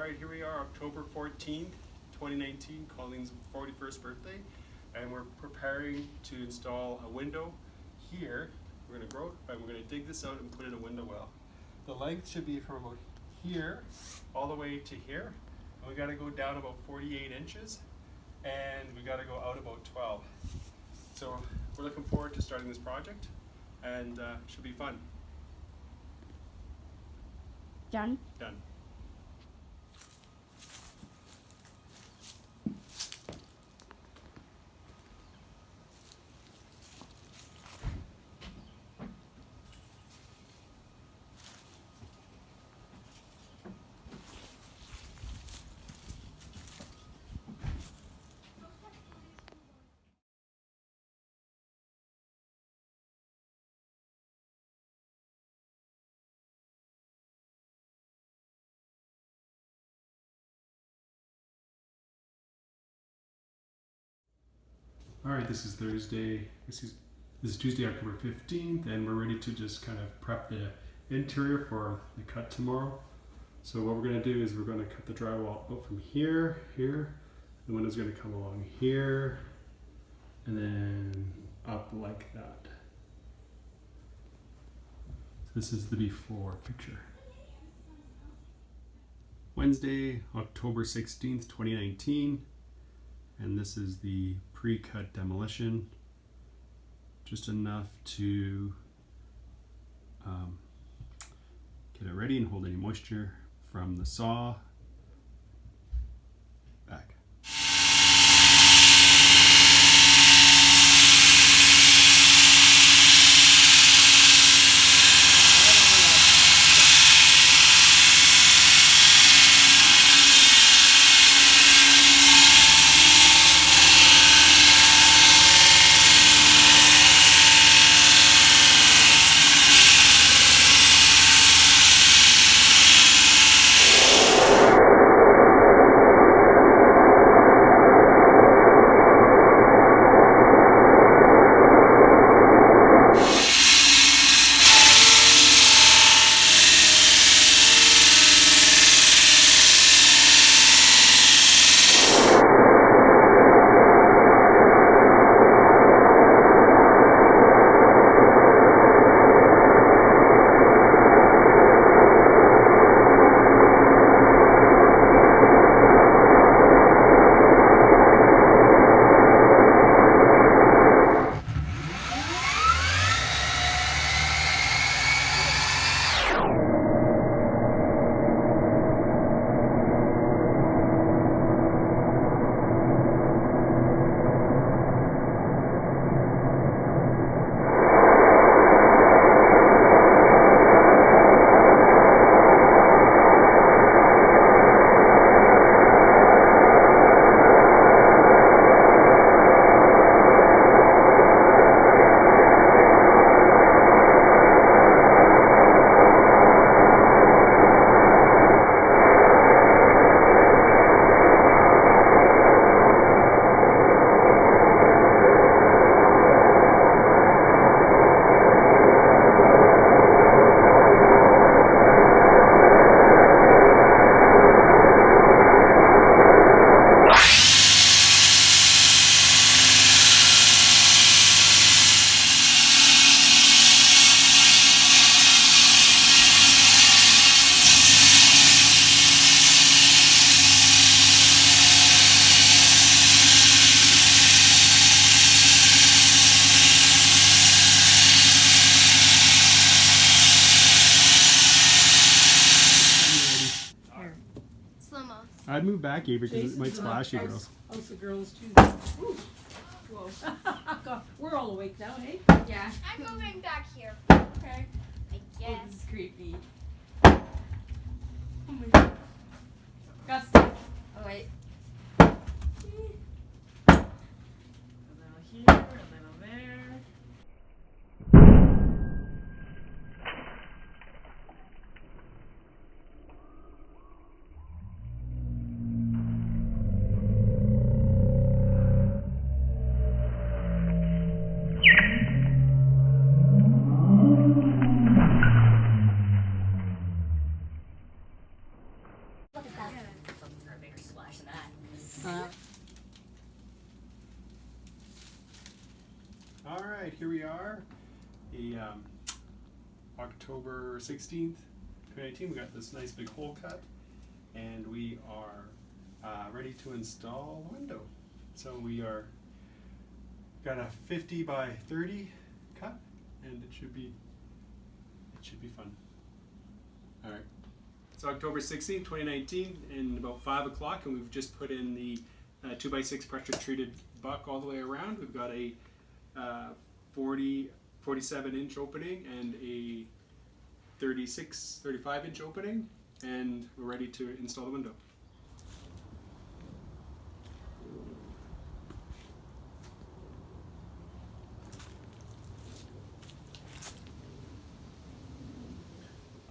Alright, here we are, October 14th, 2019, Colleen's 41st birthday, and we're preparing to install a window here. We're going to dig this out and put in a window well. The length should be from about here all the way to here. And we got to go down about 48 inches, and we got to go out about 12. So we're looking forward to starting this project, and it should be fun. Done? Done. All right, this is Thursday. This is Tuesday, October 15th, and we're ready to just kind of prep the interior for the cut tomorrow. So what we're going to do is we're going to cut the drywall out from here. The window's going to come along here, and then up like that. So this is the before picture. Wednesday, October 16th, 2019. And this is the pre-cut demolition, just enough to get it ready and hold any moisture from the saw back. I'd move back, Avery, because it might splash you, girls. House of girls too. Ooh. Whoa. God, we're all awake now, hey? Yeah. I'm moving back here. Okay. I guess. Oh, this is creepy. Oh my God. Gusty. Oh wait. A little here, a little there. October 16th, 2019. We got this nice big hole cut, and we are ready to install the window. So we are got a 50 by 30 cut, and it should be fun. All right. It's October 16th, 2019, and about 5 o'clock, and we've just put in the 2x6 pressure treated buck all the way around. We've got a 47-inch opening and a 35-inch opening, and we're ready to install the window.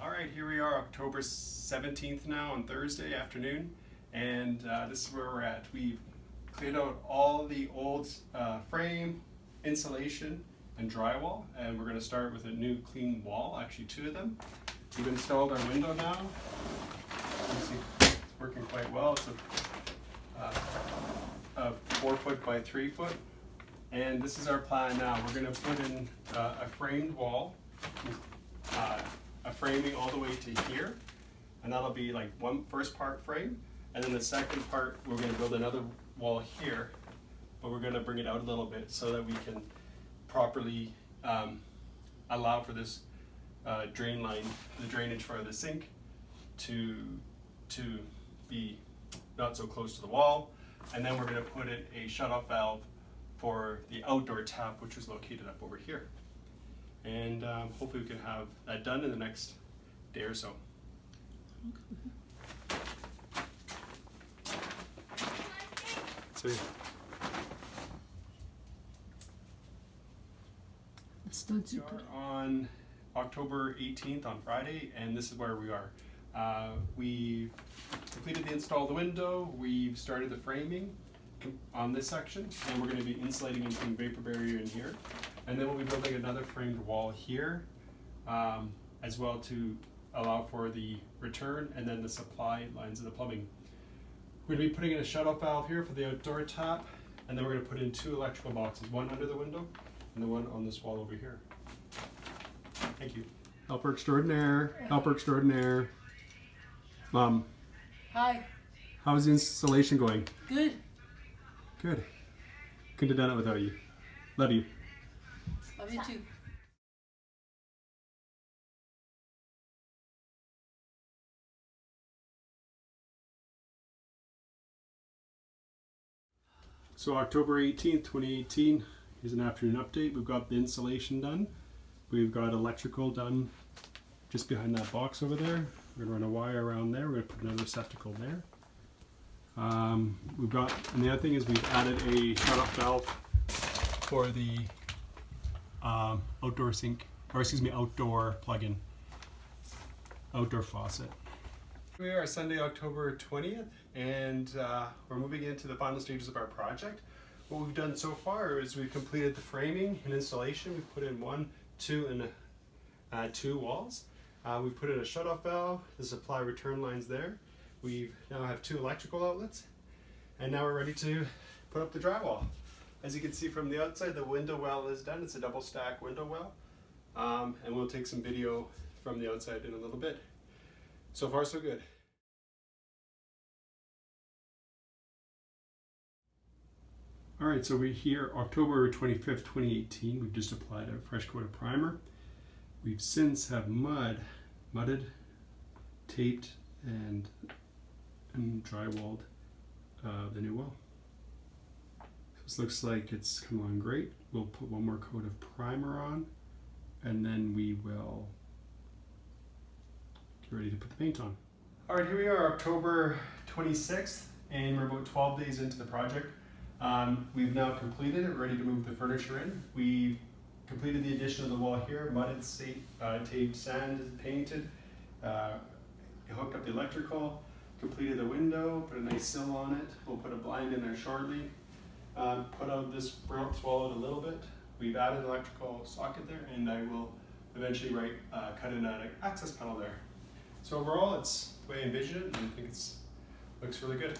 Alright, here we are, October 17th now on Thursday afternoon, and this is where we're at. We've cleared out all the old frame, insulation, and drywall, and we're going to start with a new clean wall, actually 2 of them. We've installed our window now. You can see it's working quite well. It's a 4 foot by 3 foot, and this is our plan now. We're going to put in a framed wall, a framing all the way to here, and that'll be like one first part frame, and then the second part we're going to build another wall here, but we're going to bring it out a little bit so that we can properly allow for this drain line, the drainage for the sink to be not so close to the wall, and then we're going to put in a shut-off valve for the outdoor tap, which is located up over here. And hopefully we can have that done in the next day or so. So we are on October 18th on Friday, and this is where we are. We completed the install of the window, we've started the framing on this section, and we're going to be insulating and putting vapor barrier in here. And then we'll be building another framed wall here, as well to allow for the return and then the supply lines of the plumbing. We're going to be putting in a shut-off valve here for the outdoor tap, and then we're going to put in 2 electrical boxes, one under the window and the one on this wall over here. Thank you. Helper extraordinaire, helper extraordinaire. Mom. Hi. How's the installation going? Good. Good. Couldn't have done it without you. Love you. Love you too. So October 18th, 2018 is an afternoon update. We've got the insulation done. We've got electrical done just behind that box over there. We're going to run a wire around there. We're going to put another receptacle there. And the other thing is we've added a shut-off valve for the outdoor sink, or excuse me, outdoor plug-in, outdoor faucet. We are Sunday, October 20th, and we're moving into the final stages of our project. What we've done so far is we've completed the framing and installation. We've put in 1, 2, and 2 walls. We've put in a shut-off valve, the supply return lines there. We now have 2 electrical outlets, and now we're ready to put up the drywall. As you can see from the outside, the window well is done. It's a double stack window well, and we'll take some video from the outside in a little bit. So far, so good. All right, so we're here October 25th, 2018. We've just applied a fresh coat of primer. We've since have mudded, taped, and drywalled the new well. This looks like it's come on great. We'll put one more coat of primer on, and then we will get ready to put the paint on. All right, here we are, October 26th, and we're about 12 days into the project. We've now completed it, ready to move the furniture in. We've completed the addition of the wall here, mudded, taped, sanded, painted, hooked up the electrical, completed the window, put a nice sill on it. We'll put a blind in there shortly. Put out this swallowed a little bit. We've added an electrical socket there, and I will eventually cut in an access panel there. So overall, it's the way I envision it, and I think it looks really good.